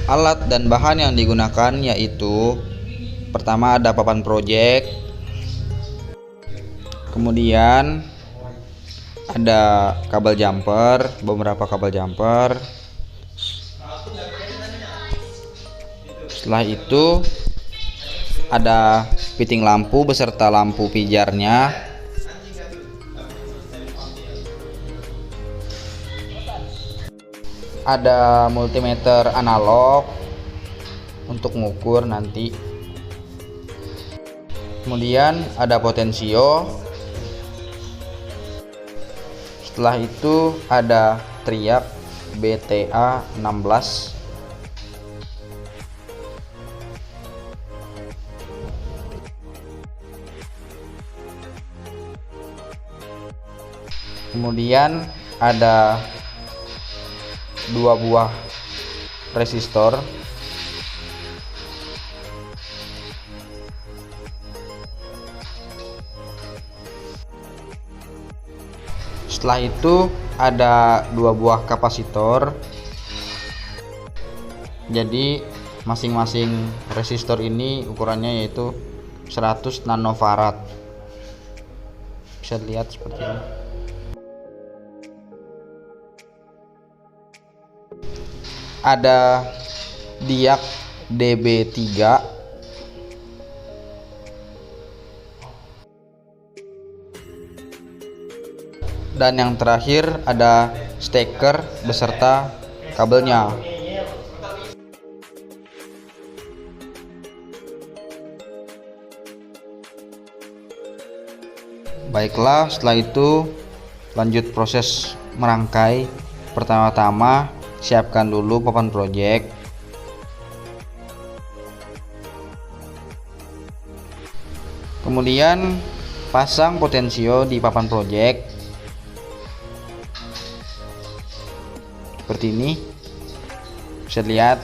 Alat dan bahan yang digunakan yaitu pertama ada papan project, kemudian ada kabel jumper, beberapa kabel jumper. Setelah itu ada fitting lampu beserta lampu pijarnya. Ada multimeter analog untuk mengukur nanti. Kemudian ada potensio. Setelah itu ada triak BTA 16. Kemudian ada 2 buah resistor. Setelah itu ada 2 buah kapasitor. Jadi masing-masing resistor ini ukurannya yaitu 100 nanofarad. Bisa dilihat seperti ini. Ada diak DB3, dan yang terakhir ada steker beserta kabelnya. Baiklah, setelah itu lanjut proses merangkai. Pertama-tama siapkan dulu papan project. Kemudian pasang potensio di papan project seperti ini. Bisa lihat.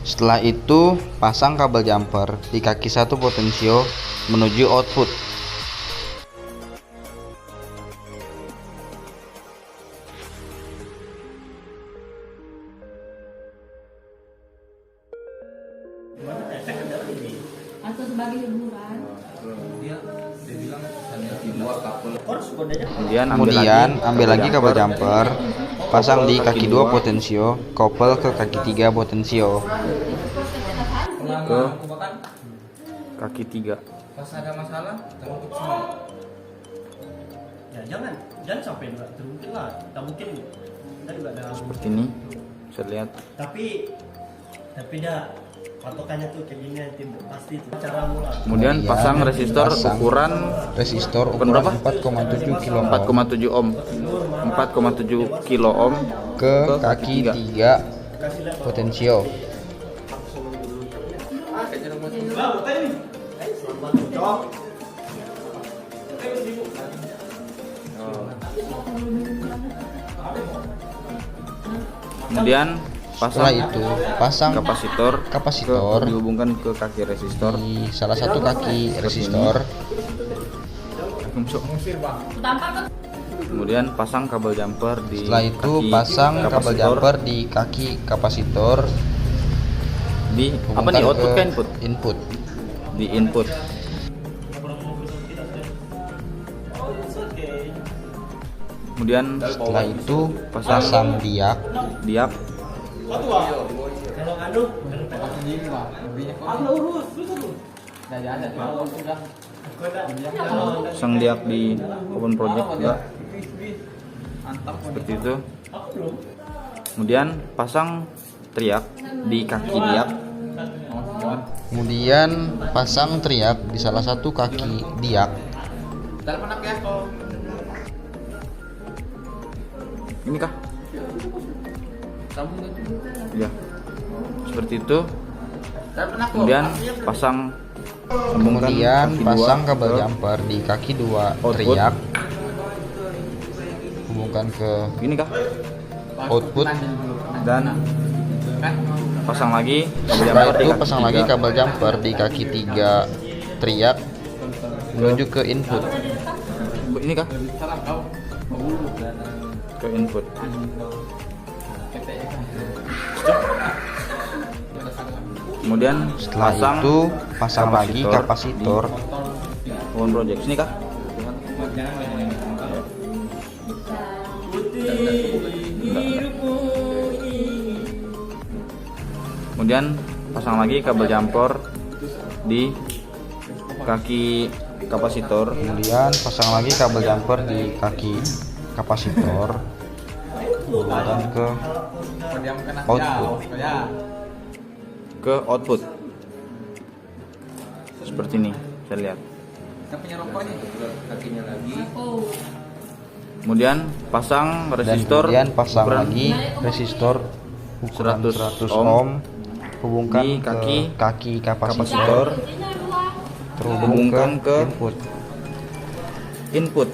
Setelah itu pasang kabel jumper di kaki satu potensio menuju output. Atau sebagai hiburan. Kemudian ambil lagi kabel jumper, pasang di kaki 2 potensio, couple ke kaki 3 potensio. Ke kaki 3. Pas ada masalah, terlalu semua. Ya jangan sampai nggak termungkin lah. Tak mungkin kita juga ada. Seperti ini bisa lihat. Tapi dah patokannya tuh kayak gini nanti pasti itu cara mula. Kemudian pasang resistor ukuran berapa? 4,7 kilo 4,7 ohm 4,7 kilo ohm ke kaki 3 potensio. Kemudian Setelah itu pasang kapasitor dihubungkan ke kaki resistor di salah satu kaki resistor. Kemudian pasang kabel jumper di Setelah itu kaki pasang kabel kapasitor. jumper di kaki kapasitor. Di apa nih, output ke input? Input. Di input. Kemudian Setelah itu pasang pasang diak. Kalau anu pasang diak di open project juga seperti itu. Kemudian pasang triak di kaki diak. Kemudian pasang triak di salah satu kaki diak. Ini kah? Ya, seperti itu. Kemudian pasang sambungkan Kemudian kaki pasang dua kabel ke jumper di kaki 2 output. triak. Hubungkan ke Ini kah? output. Dan pasang lagi kabel Setelah jumper di itu kaki pasang lagi 3. kabel jumper di kaki 3 triak menuju ke input. Ini kah? ke input. Kemudian Setelah itu pasang lagi kapasitor di on project. Sini kah? Kemudian pasang lagi kabel jumper di kaki kapasitor. Kemudian pasang lagi kabel jumper di kaki kapasitor. Kemudian ke output seperti ini, saya lihat. Oh, Kemudian pasang Dan resistor kemudian pasang ukuran lagi resistor ukuran 100 100 ohm, hubungkan di ke kaki kapasitor, kapasitor, terhubung hubungkan ke ke input. input.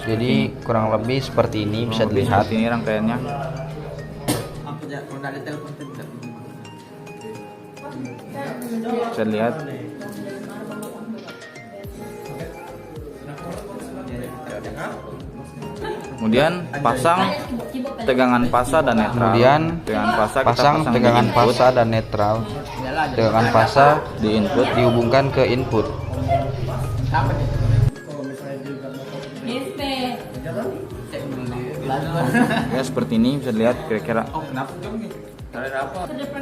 Jadi kurang lebih seperti ini bisa dilihat. Seperti ini rangkaiannya. Bisa lihat. Kemudian pasang tegangan fasa dan netral. Kemudian tegangan fasa kita pasang di tegangan input, fasa dan netral. Tegangan fasa di input. dihubungkan ke input. SP. Ya seperti ini bisa dilihat kira-kira.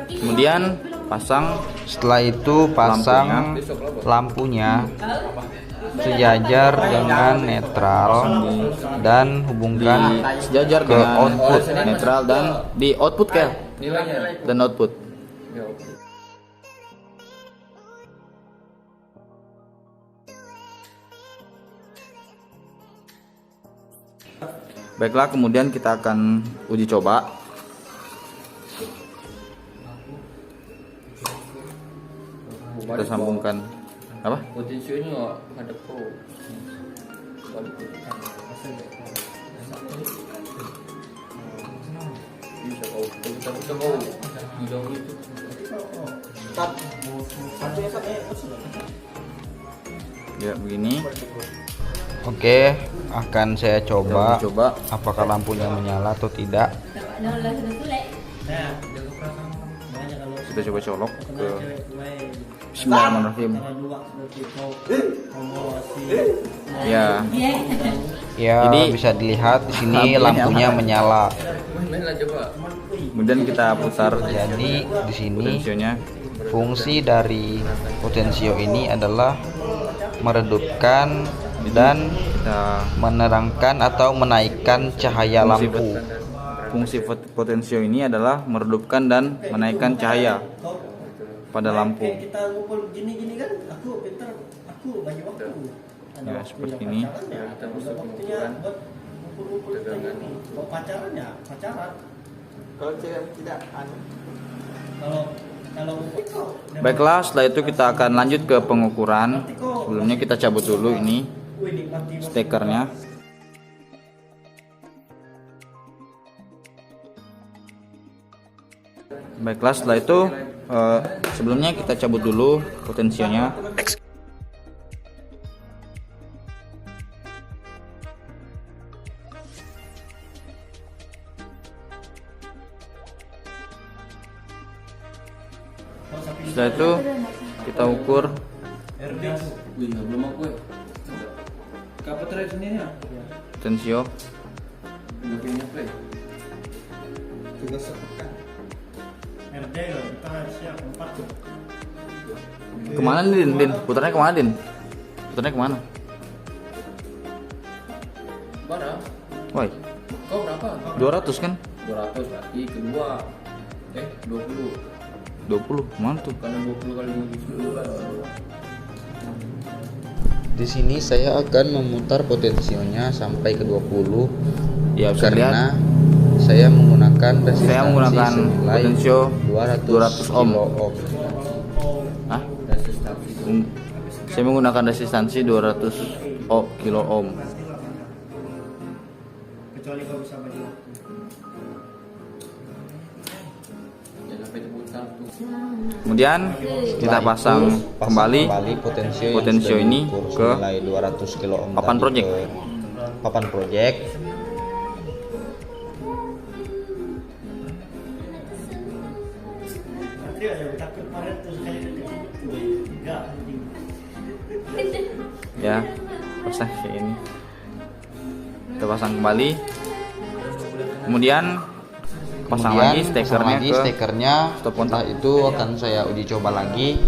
Kemudian pasang Setelah itu pasang lampunya sejajar dengan netral dan di hubungkan sejajar ke dengan output. netral dan di output dan output. Baiklah, kemudian kita akan uji coba. Kita sambungkan apa? Potensinya ada pro. Bisa kau, bisa kau jauh itu. Ya begini. Oke, akan saya coba Coba. apakah lampunya menyala atau tidak. Nah, udah sudah sulit. Nah, makanya kalau Kita coba colok ke cewek main Bismillahirrahmanirrahim. cara dua seperti kau promosi Ya, Iya. Ya, Jadi- bisa dilihat di sini Lampunya lampunya menyala. Mainlah coba. kemudian kita putar Jadi di sini potensionya. fungsi dari potensio ini adalah meredupkan dan Kita menerangkan atau menaikkan cahaya Fungsi lampu. fungsi potensio ini adalah meredupkan dan menaikkan cahaya pada lampu. kayak kita ngumpul gini-gini kan aku pintar, aku banyak waktu. Ada Ya, waktunya seperti ini. pacarannya, ada waktunya buat ngumpul-ngumpul kita gini. Kalau pacaran ya pacaran. Kalau tidak anu. Kalau Baiklah, setelah itu kita akan lanjut ke pengukuran. Sebelumnya kita cabut dulu ini stekernya. Baiklah, setelah itu sebelumnya kita cabut dulu potensionya. Setelah itu kita ukur Wih, belum aku ya. Kapan terakhir sini ya? potensio. Udah punya play. RD loh, kita siap 4 tuh. Kemana Din? Putarnya kemana Din? Putarnya kemana? Mana? Woi, Kau berapa? 200 kan? 200 berarti kedua. 20. 20, mana tuh? Karena 20 kali 10 kan. Di sini saya akan memutar potensionya sampai ke 20 Ya bisa lihat. karena saya menggunakan resistansi Saya menggunakan senilai potensio 200 ohm. kilo ohm. Hah? Resistansi. Saya menggunakan resistansi 200 kilo ohm. Kecuali kau bisa bagi waktu. Jangan sampai terputar tuh. Kemudian kita pasang kembali potensio yang ini sudah diukur ke senilai 200 kilo ohm papan tadi project. ke papan project. Nanti ada takut kemarin terus kayak gitu. Enggak anjing. Ya, pasang kayak ini. Kita pasang kembali. Kemudian pasang lagi stekernya ke stop kontak. Setelah itu akan saya uji coba lagi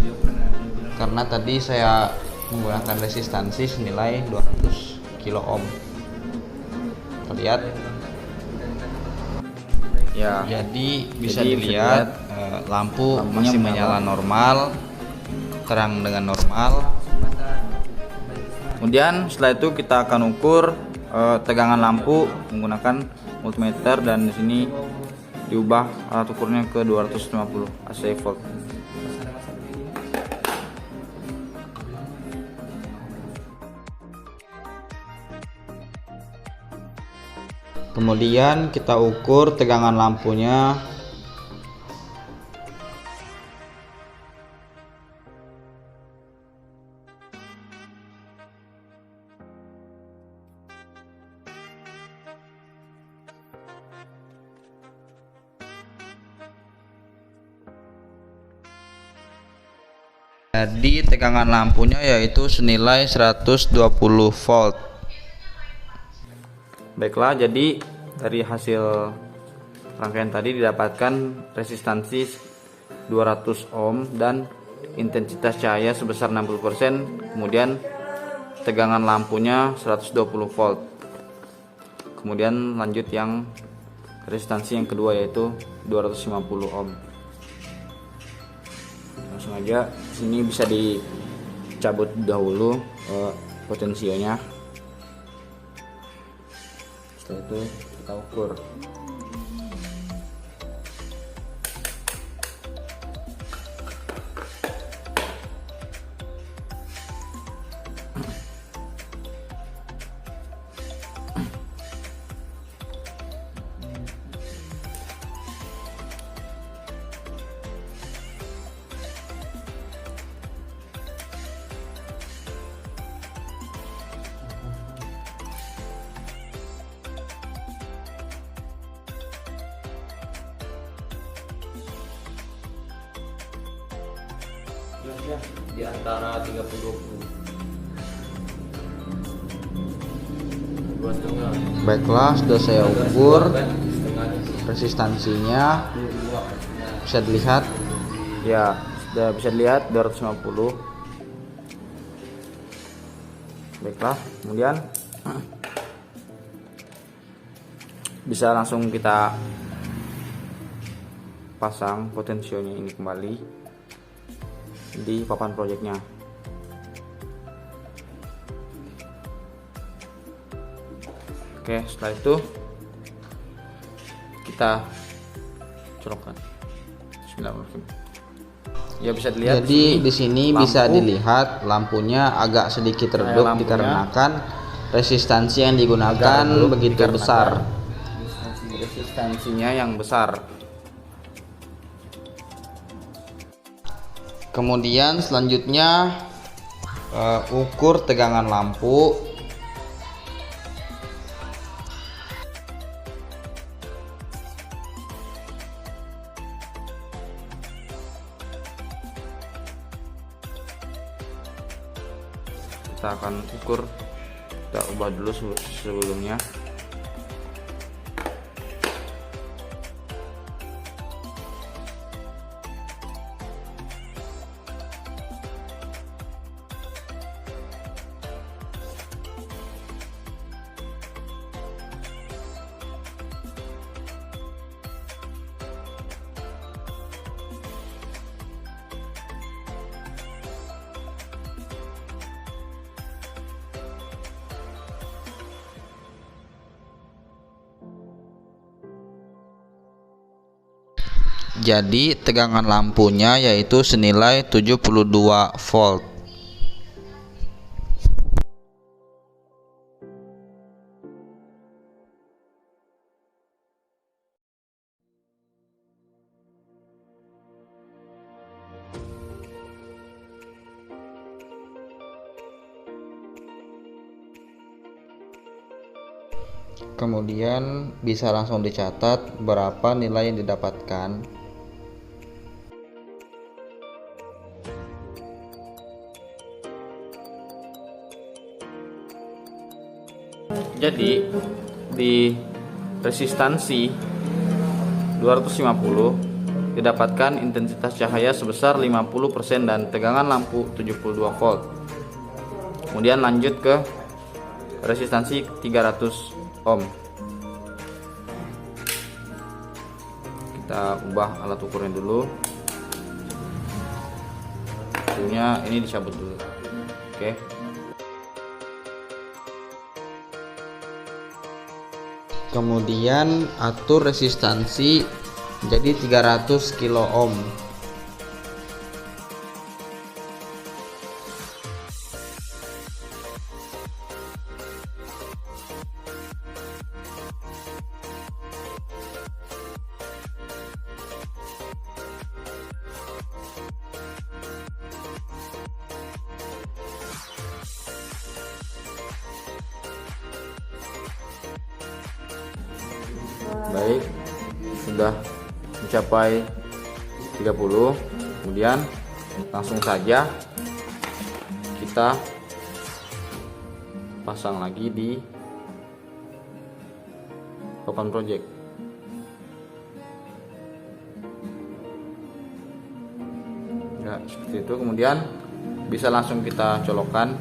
karena tadi saya menggunakan resistansi senilai 200 kilo ohm. Kita lihat Ya, jadi bisa Jadi dilihat lampu lampunya masih menyala. menyala normal, terang dengan normal. kemudian setelah itu kita akan ukur tegangan lampu menggunakan multimeter, dan di sini diubah alat ukurnya ke 250 AC volt. Kemudian kita ukur tegangan lampunya. Jadi tegangan lampunya yaitu senilai 120 volt. Baiklah, jadi dari hasil rangkaian tadi didapatkan resistansi 200 ohm dan intensitas cahaya sebesar 60%, kemudian tegangan lampunya 120 volt. Kemudian lanjut yang resistansi yang kedua yaitu 250 ohm. Langsung aja, sini bisa dicabut dahulu potensionya. Setelah itu kita ukur. Di antara 30-20. 2,5. Baiklah, sudah saya ukur Setengah. resistansinya. Bisa dilihat Ya, sudah bisa dilihat 250. Baiklah, kemudian bisa langsung kita pasang potensionya ini kembali di papan projectnya. Oke, setelah itu kita colokkan. Bismillahirrahmanirrahim. Ya, bisa dilihat. jadi di sini bisa lampu dilihat lampunya agak sedikit redup lampunya dikarenakan resistansi yang digunakan redup begitu dikarenakan besar. resistansinya yang besar. Kemudian selanjutnya ukur tegangan lampu. Kita akan ukur, kita ubah dulu sebelumnya. Jadi tegangan lampunya yaitu senilai 72 volt. Kemudian bisa langsung dicatat berapa nilai yang didapatkan. Jadi di resistansi 250 didapatkan intensitas cahaya sebesar 50% dan tegangan lampu 72 volt. Kemudian lanjut ke resistansi 300 ohm. Kita ubah alat ukurnya dulu. Hasilnya ini dicabut dulu. Oke. Kemudian atur resistansi jadi 300 kilo ohm. Baik, sudah mencapai 30. Kemudian langsung saja kita pasang lagi di papan project. Ya, seperti itu. Kemudian bisa langsung kita colokkan.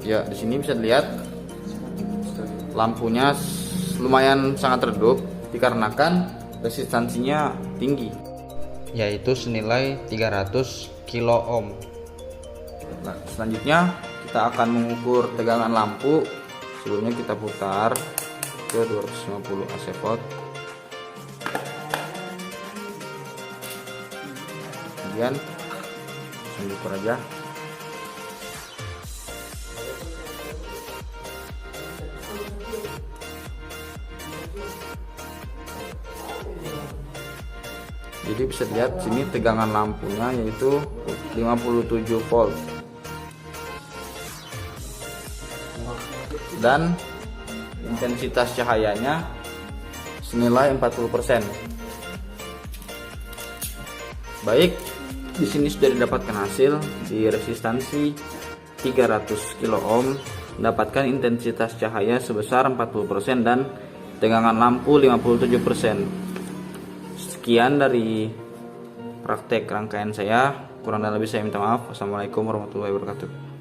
Ya, di sini bisa dilihat lampunya lumayan sangat redup dikarenakan resistansinya tinggi, yaitu senilai 300 kilo ohm. Nah, selanjutnya kita akan mengukur tegangan lampu. Sebelumnya kita putar ke 250 AC volt. Kemudian langsung diukur aja. Jadi bisa dilihat sini tegangan lampunya yaitu 57 volt. Dan intensitas cahayanya senilai 40%. Baik, di sini sudah didapatkan hasil di resistansi 300 kilo ohm mendapatkan intensitas cahaya sebesar 40% dan tegangan lampu 57%. Sekian dari praktek rangkaian saya, kurang dan lebih saya minta maaf. Wassalamualaikum warahmatullahi wabarakatuh.